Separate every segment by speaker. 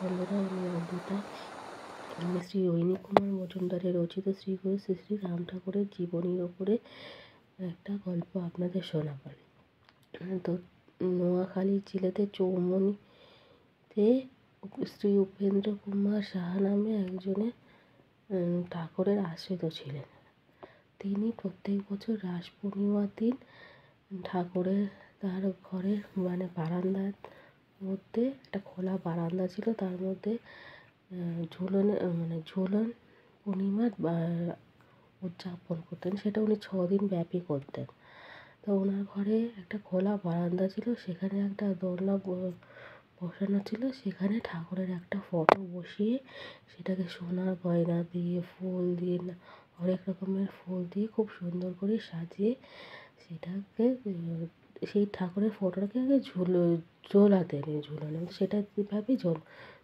Speaker 1: বন্ধুরা, আমি অমৃতা। আমি শ্রী রোহিণী কুমার মজুমদারের রচিত শ্রী গুরু শ্রী শ্রী রাম ঠাকুরের জীবনীর ওপরে একটা গল্প আপনাদের শোনাবার। তো নোয়াখালী জেলাতে চৌমনিতে শ্রী উপেন্দ্র কুমার সাহা নামে একজনের ঠাকুরের আশ্রিত ছিলেন। তিনি প্রত্যেক বছর রাস পূর্ণিমার দিন ঠাকুরের তার ঘরের বারান্দার মধ্যে একটা খোলা বারান্দা ছিল, তার মধ্যে ঝুলন পূর্ণিমার উদযাপন করতেন। সেটা উনি 6 দিন ব্যাপী করতেন। তো ওনার ঘরে একটা খোলা বারান্দা ছিল, সেখানে একটা দোলনা বসানো ছিল। সেখানে ঠাকুরের একটা ফটো বসিয়ে সেটাকে সোনার গয়না দিয়ে, ফুল দিয়ে, অনেক রকমের ফুল দিয়ে খুব সুন্দর করে সাজিয়ে সেটাকে সেই ঠাকুরের ফটোটাকে ঝোলাতেন ঝুলনে। সেটা এভাবেই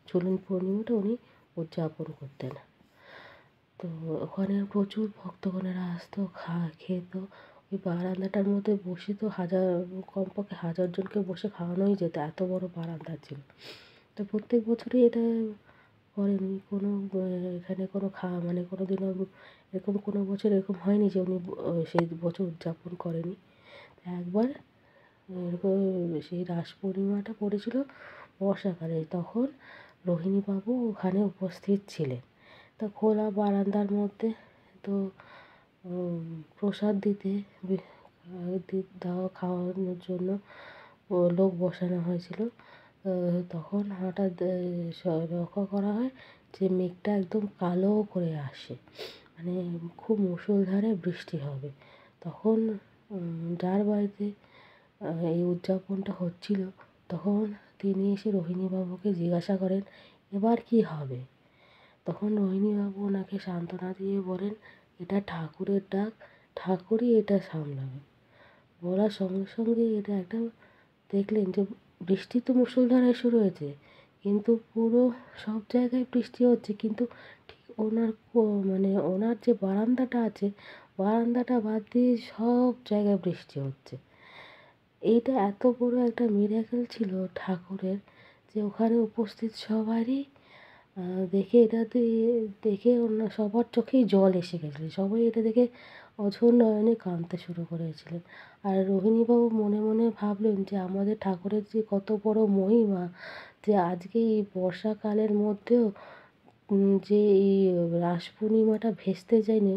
Speaker 1: ঝুলন পূর্ণিমাটা উনি উদযাপন করতেন। তো ওখানে প্রচুর ভক্তগণেরা আসতো, খেত। ওই বারান্দাটার মধ্যে বসে তো কমপক্ষে 1000 জনকে বসে খাওয়ানোই যেত, এত বড় বারান্দা ছিল। তো প্রত্যেক বছরই এটা করেনি কোনো, এখানে কোনো কোনো দিনও এরকম কোনো বছর এরকম হয়নি যে উনি সেই বছর উদযাপন করেনি। একবার এরকম সেই রাস পূর্ণিমাটা পড়েছিল বর্ষাকালে, তখন রোহিণীবাবু ওখানে উপস্থিত ছিলেন। তো খোলা বারান্দার মধ্যে তো প্রসাদ দেওয়া খাওয়ানোর জন্য লোক বসানো হয়েছিল। তখন হঠাৎ লক্ষ্য করা হয় যে মেঘটা একদম কালো করে আসে, মানে খুব মুষলধারে বৃষ্টি হবে। তখন যার বাড়িতে এই উদযাপনটা হচ্ছিল, তখন তিনি এসে রোহিণীবাবুকে জিজ্ঞাসা করেন, এবার কি হবে? তখন রোহিণীবাবু ওনাকে সান্ত্বনা দিয়ে বলেন, এটা ঠাকুরের ডাক, ঠাকুরই এটা সামলাবে। বলার সঙ্গে সঙ্গে এটা একটা দেখলেন যে বৃষ্টি তো মুষলধারে শুরু হয়েছে, কিন্তু পুরো সব জায়গায় বৃষ্টি হচ্ছে, কিন্তু ঠিক ওনার যে বারান্দাটা আছে, বারান্দাটা বাদ দিয়ে সব জায়গায় বৃষ্টি হচ্ছে। এইটা এত বড় একটা মিরাকেল ছিল ঠাকুরের, যে ওখানে উপস্থিত সবারই দেখে অন্য সবার চোখেই জল এসে গেছিলো। সবাই এটা দেখে অঝোর নয়নে কাঁদতে শুরু করেছিলেন। আর রোহিণীবাবু মনে মনে ভাবলেন যে আমাদের ঠাকুরের যে কত বড় মহিমা, যে আজকে এই বর্ষাকালের মধ্যেও যে এই রাস পূর্ণিমাটা ভেস্তে যায়নি,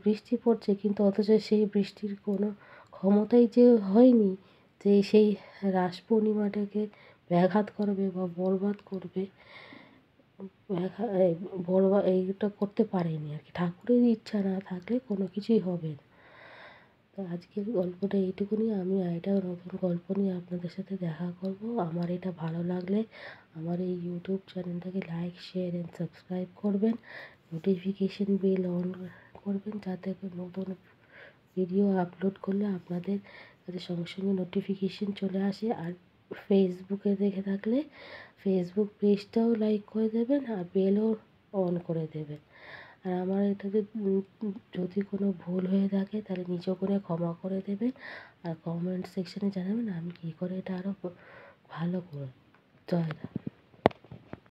Speaker 1: বৃষ্টি পড়ছে, কিন্তু অথচ সেই বৃষ্টির কোনো ক্ষমতাই যে হয়নি যে সেই রাস পূর্ণিমাটাকে ব্যাঘাত করবে বা বরবাদ করবে। এইটা করতে পারেনি আর কি। ঠাকুরের ইচ্ছা না থাকলে কোনো কিছুই হবে না। তো আজকের গল্পটা এইটুকুনি। আমি একটা নতুন গল্প নিয়ে আপনাদের সাথে দেখা করব। আমার এটা ভালো লাগলে আমার এই ইউটিউব চ্যানেলটাকে লাইক, শেয়ার অ্যান্ড সাবস্ক্রাইব করবেন। নোটিফিকেশান বেল অন করবেন, যাতে নতুন ভিডিও আপলোড করলে আপনাদের কাছে সঙ্গে সঙ্গে নোটিফিকেশান চলে আসে। আর ফেসবুকে দেখে থাকলে ফেসবুক পেজটাও লাইক করে দেবেন আর বেলও অন করে দেবেন। আর আমার এটাতে যদি কোনো ভুল হয়ে থাকে তাহলে নিজ করে ক্ষমা করে দেবেন। আর কমেন্ট সেকশানে জানাবেন আমি কী করে এটা আরও ভালো করব। জয় রাম।